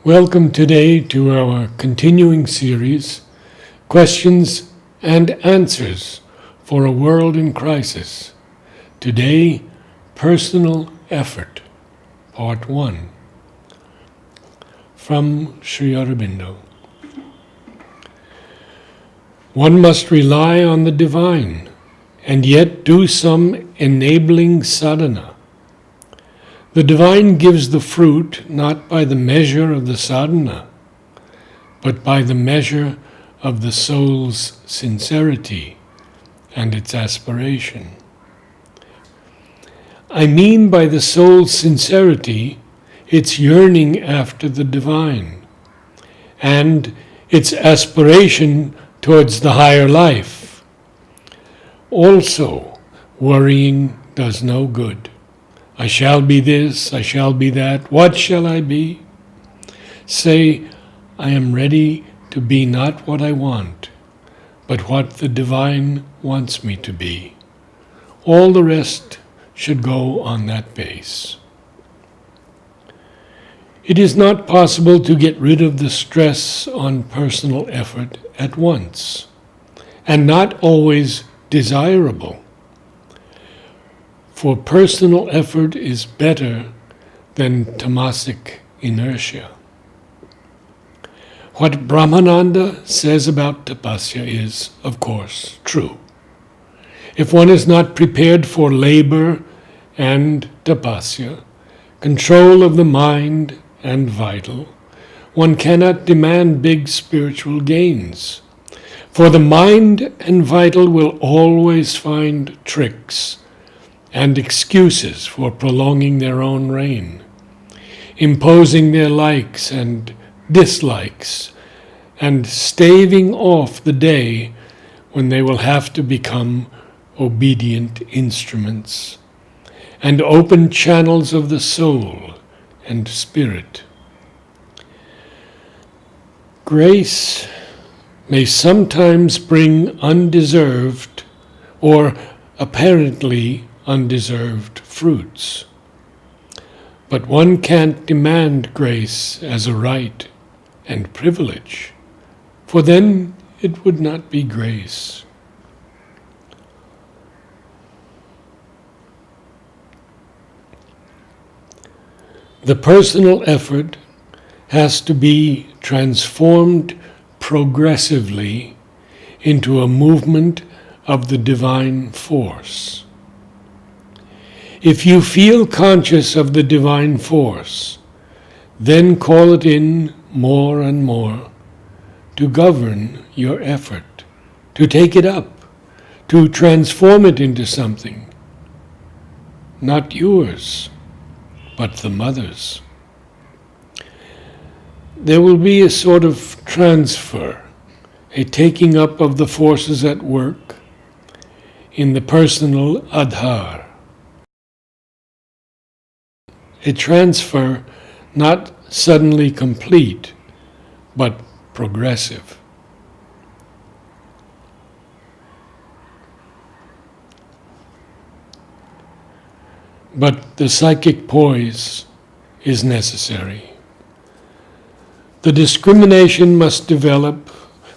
Welcome today to our continuing series, Questions and Answers for a World in Crisis. Today, Personal Effort, Part 1, from Sri Aurobindo. One must rely on the divine, and yet do some enabling sadhana. The divine gives the fruit not by the measure of the sadhana, but by the measure of the soul's sincerity and its aspiration. I mean by the soul's sincerity its yearning after the divine, and its aspiration towards the higher life. Also, worrying does no good. I shall be this, I shall be that, what shall I be? Say, I am ready to be not what I want, but what the divine wants me to be. All the rest should go on that base. It is not possible to get rid of the stress on personal effort at once, and not always desirable. For personal effort is better than tamasic inertia. What Brahmananda says about tapasya is, of course, true. If one is not prepared for labor and tapasya, control of the mind and vital, one cannot demand big spiritual gains. For the mind and vital will always find tricks and excuses for prolonging their own reign, imposing their likes and dislikes, and staving off the day when they will have to become obedient instruments and open channels of the soul and spirit. Grace may sometimes bring undeserved or apparently undeserved fruits. But one can't demand grace as a right and privilege, for then it would not be grace. The personal effort has to be transformed progressively into a movement of the divine force. If you feel conscious of the divine force, then call it in more and more to govern your effort, to take it up, to transform it into something, not yours, but the mother's. There will be a sort of transfer, a taking up of the forces at work in the personal adhar. A transfer not suddenly complete, but progressive. But the psychic poise is necessary. The discrimination must develop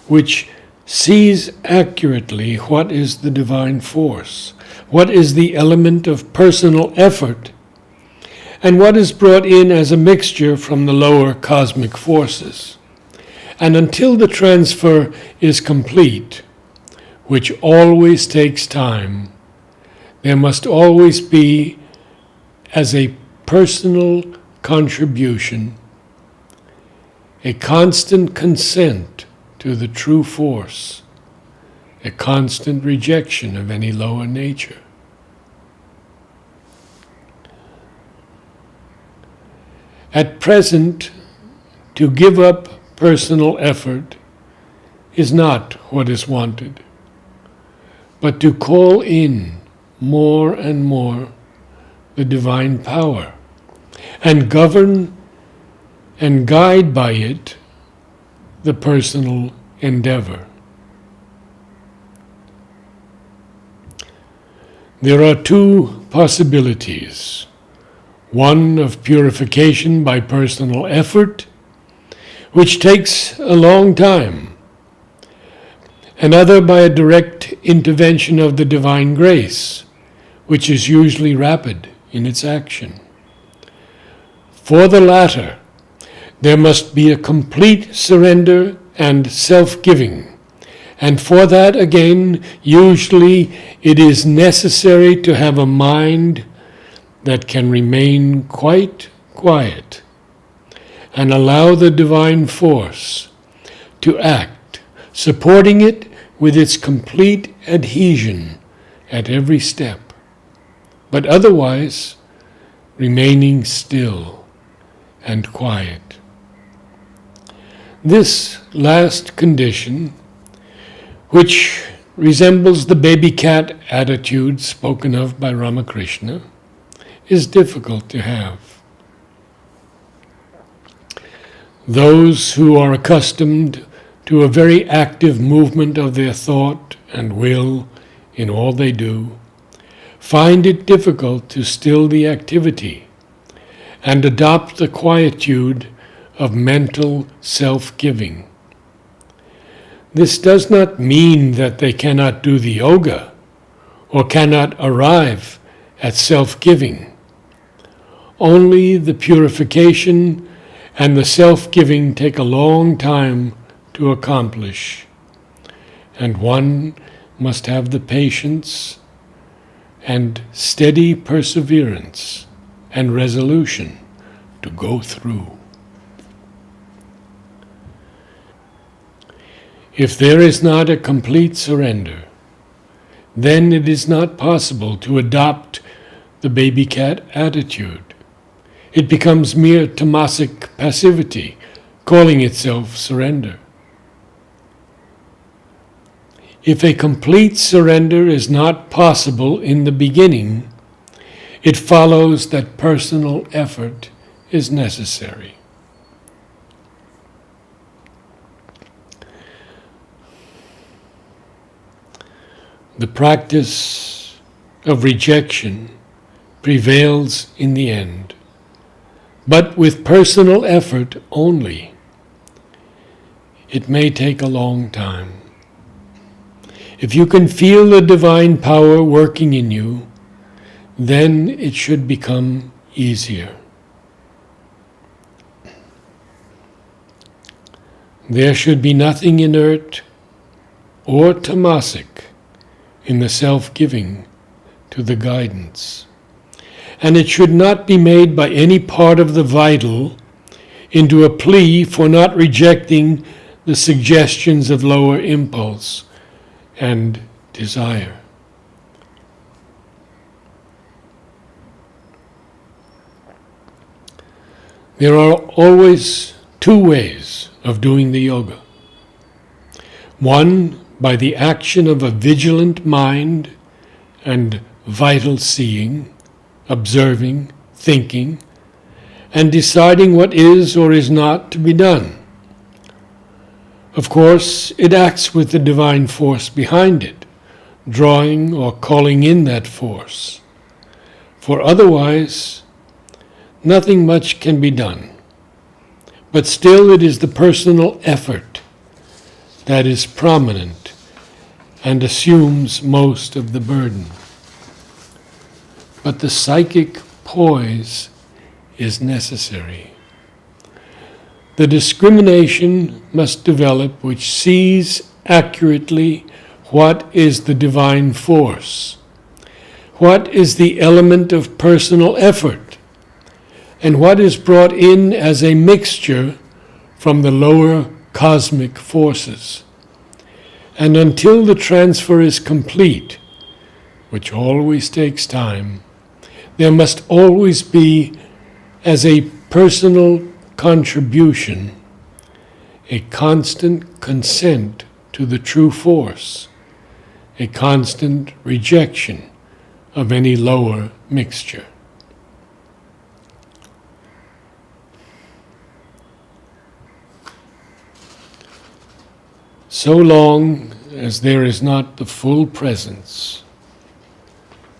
which sees accurately what is the divine force, what is the element of personal effort, and what is brought in as a mixture from the lower cosmic forces. And until the transfer is complete, which always takes time, there must always be, as a personal contribution, a constant consent to the true force, a constant rejection of any lower nature. At present, to give up personal effort is not what is wanted, but to call in more and more the divine power and govern and guide by it the personal endeavor. There are two possibilities. One of purification by personal effort, which takes a long time, another by a direct intervention of the divine grace, which is usually rapid in its action. For the latter, there must be a complete surrender and self-giving, and for that, again, usually it is necessary to have a mind that can remain quite quiet and allow the divine force to act, supporting it with its complete adhesion at every step, but otherwise remaining still and quiet. This last condition, which resembles the baby cat attitude spoken of by Ramakrishna, is difficult to have. Those who are accustomed to a very active movement of their thought and will in all they do find it difficult to still the activity and adopt the quietude of mental self-giving. This does not mean that they cannot do the yoga or cannot arrive at self-giving. Only the purification and the self-giving take a long time to accomplish, and one must have the patience and steady perseverance and resolution to go through. If there is not a complete surrender, then it is not possible to adopt the baby cat attitude. It becomes mere tamasic passivity, calling itself surrender. If a complete surrender is not possible in the beginning, it follows that personal effort is necessary. The practice of rejection prevails in the end, but with personal effort only. It may take a long time. If you can feel the divine power working in you, then it should become easier. There should be nothing inert or tamasic in the self-giving to the guidance. And it should not be made by any part of the vital into a plea for not rejecting the suggestions of lower impulse and desire. There are always two ways of doing the yoga. One, by the action of a vigilant mind and vital seeing, observing, thinking, and deciding what is or is not to be done. Of course, it acts with the divine force behind it, drawing or calling in that force. For otherwise, nothing much can be done. But still it is the personal effort that is prominent and assumes most of the burden. But the psychic poise is necessary. The discrimination must develop which sees accurately what is the divine force, what is the element of personal effort, and what is brought in as a mixture from the lower cosmic forces. And until the transfer is complete, which always takes time, there must always be, as a personal contribution, a constant consent to the true force, a constant rejection of any lower mixture. So long as there is not the full presence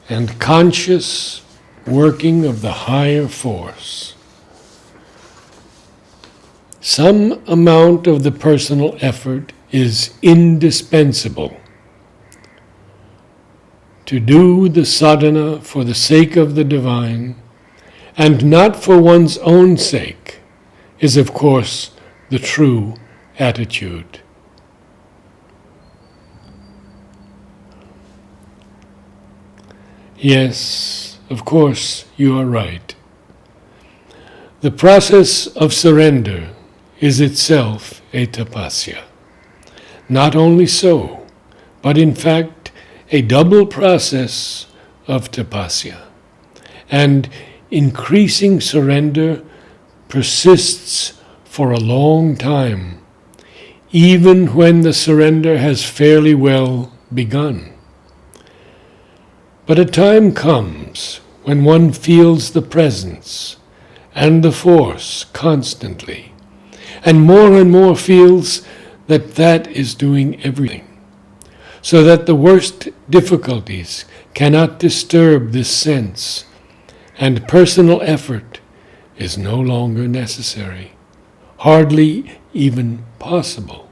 and conscious working of the higher force, some amount of the personal effort is indispensable. To do the sadhana for the sake of the divine, and not for one's own sake, is of course the true attitude. Yes, of course, you are right. The process of surrender is itself a tapasya. Not only so, but in fact, a double process of tapasya. And increasing surrender persists for a long time, even when the surrender has fairly well begun. But a time comes when one feels the presence and the force constantly, and more feels that that is doing everything, so that the worst difficulties cannot disturb this sense, and personal effort is no longer necessary, hardly even possible.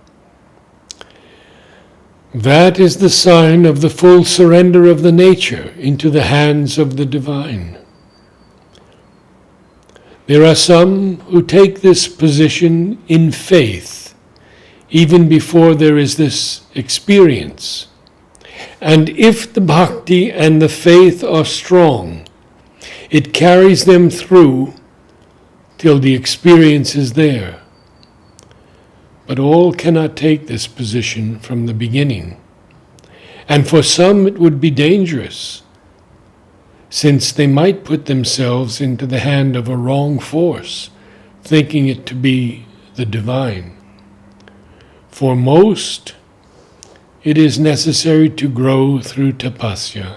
That is the sign of the full surrender of the nature into the hands of the divine. There are some who take this position in faith, even before there is this experience. And if the bhakti and the faith are strong, it carries them through till the experience is there. But all cannot take this position from the beginning. And for some it would be dangerous, since they might put themselves into the hand of a wrong force, thinking it to be the divine. For most, it is necessary to grow through tapasya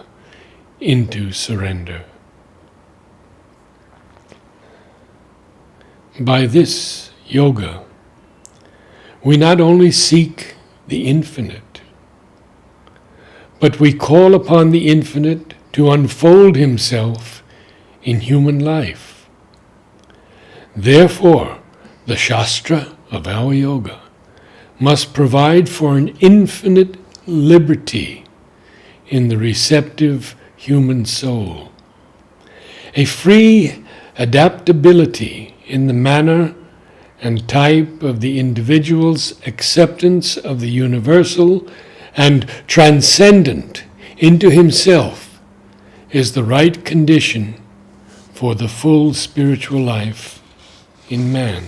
into surrender. By this yoga, we not only seek the infinite, but we call upon the infinite to unfold himself in human life. Therefore, the Shastra of our yoga must provide for an infinite liberty in the receptive human soul, a free adaptability in the manner and type of the individual's acceptance of the universal and transcendent into himself is the right condition for the full spiritual life in man.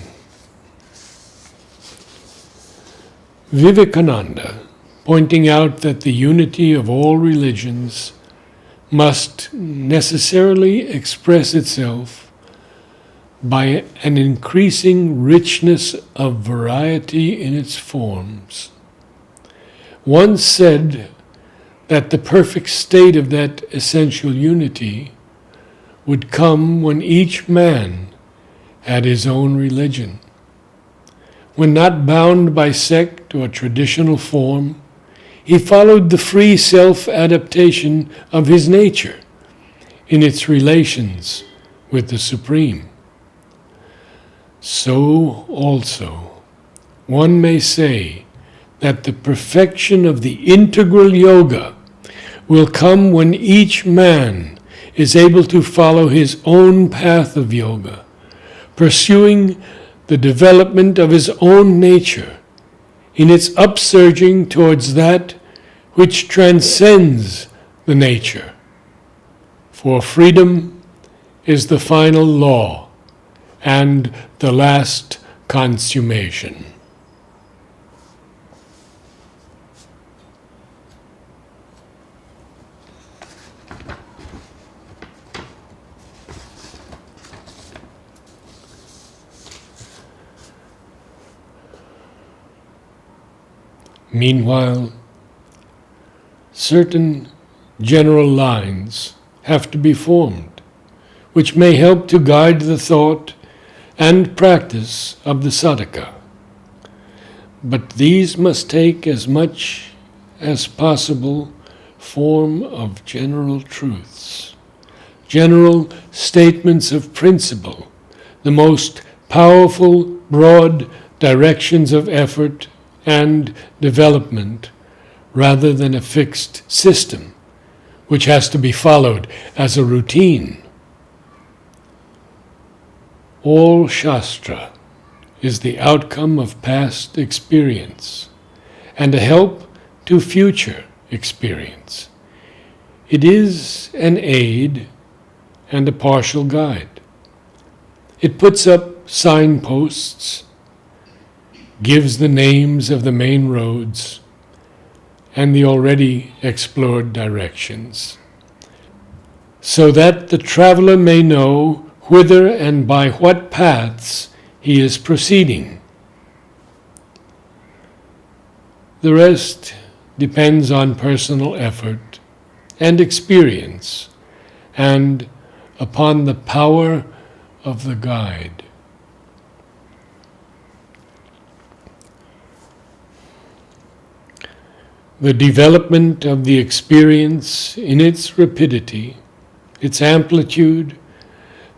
Vivekananda, pointing out that the unity of all religions must necessarily express itself by an increasing richness of variety in its forms, once said that the perfect state of that essential unity would come when each man had his own religion. When not bound by sect or traditional form, he followed the free self-adaptation of his nature in its relations with the Supreme. So also, one may say that the perfection of the integral yoga will come when each man is able to follow his own path of yoga, pursuing the development of his own nature in its upsurging towards that which transcends the nature. For freedom is the final law and the last consummation. Meanwhile, certain general lines have to be formed, which may help to guide the thought and practice of the sadhaka. But these must take as much as possible form of general truths, general statements of principle, the most powerful, broad directions of effort and development rather than a fixed system which has to be followed as a routine. All Shastra is the outcome of past experience and a help to future experience. It is an aid and a partial guide. It puts up signposts, gives the names of the main roads and the already explored directions, so that the traveler may know whither and by what paths he is proceeding. The rest depends on personal effort and experience and upon the power of the guide. The development of the experience in its rapidity, its amplitude,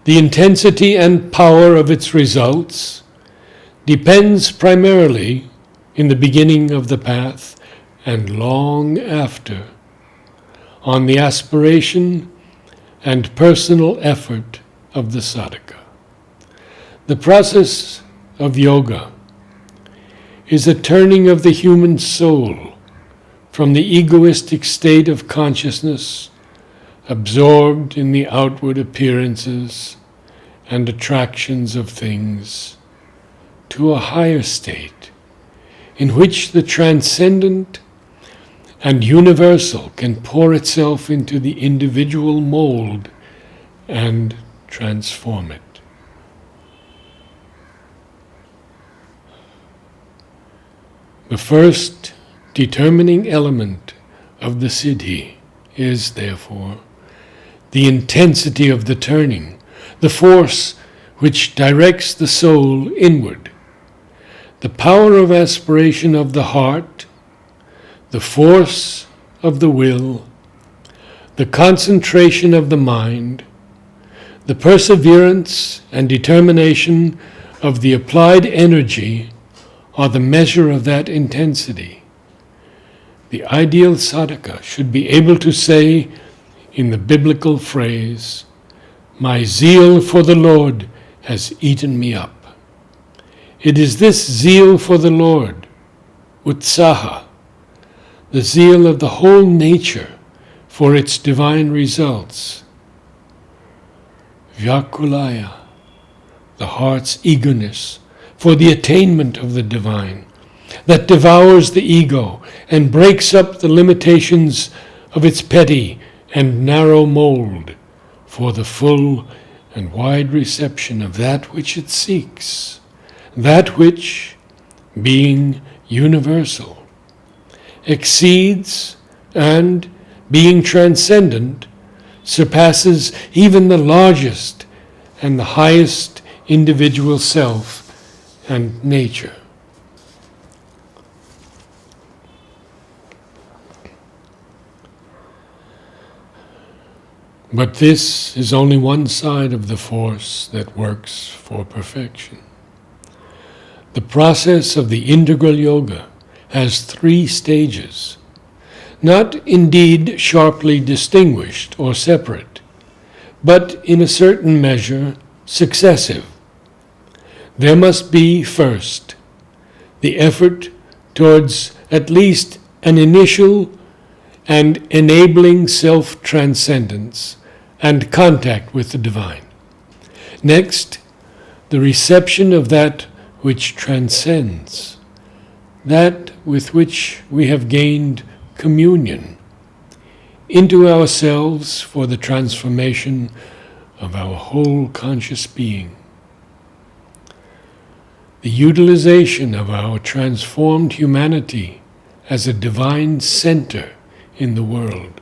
the intensity and power of its results depends primarily in the beginning of the path and long after on the aspiration and personal effort of the sadhaka. The process of yoga is a turning of the human soul from the egoistic state of consciousness, absorbed in the outward appearances and attractions of things, to a higher state in which the transcendent and universal can pour itself into the individual mold and transform it. The first determining element of the siddhi is, therefore, the intensity of the turning, the force which directs the soul inward, the power of aspiration of the heart, the force of the will, the concentration of the mind, the perseverance and determination of the applied energy are the measure of that intensity. The ideal sadhaka should be able to say, in the biblical phrase, "My zeal for the Lord has eaten me up." It is this zeal for the Lord, utsaha, the zeal of the whole nature for its divine results, vyakulaya, the heart's eagerness for the attainment of the divine, that devours the ego and breaks up the limitations of its petty and narrow mold for the full and wide reception of that which it seeks, that which, being universal, exceeds and, being transcendent, surpasses even the largest and the highest individual self and nature. But this is only one side of the force that works for perfection. The process of the integral yoga has 3 stages, not indeed sharply distinguished or separate, but in a certain measure successive. There must be, first, the effort towards at least an initial and enabling self-transcendence and contact with the divine. Next, the reception of that which transcends, that with which we have gained communion, into ourselves for the transformation of our whole conscious being. The utilization of our transformed humanity as a divine center in the world.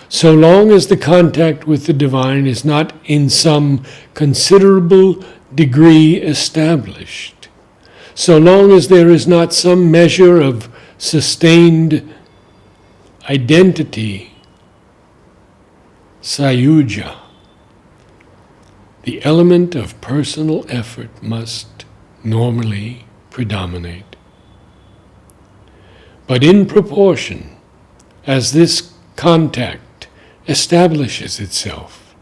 So long as the contact with the divine is not in some considerable degree established, so long as there is not some measure of sustained identity, sayuja, the element of personal effort must normally predominate. But in proportion as this contact establishes itself,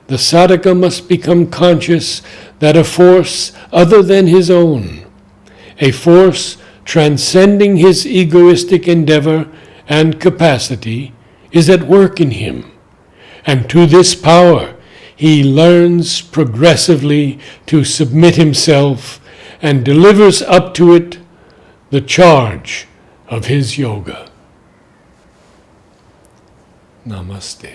the sadhaka must become conscious that a force other than his own, a force transcending his egoistic endeavor and capacity, is at work in him, and to this power he learns progressively to submit himself and delivers up to it the charge of his yoga. Namaste.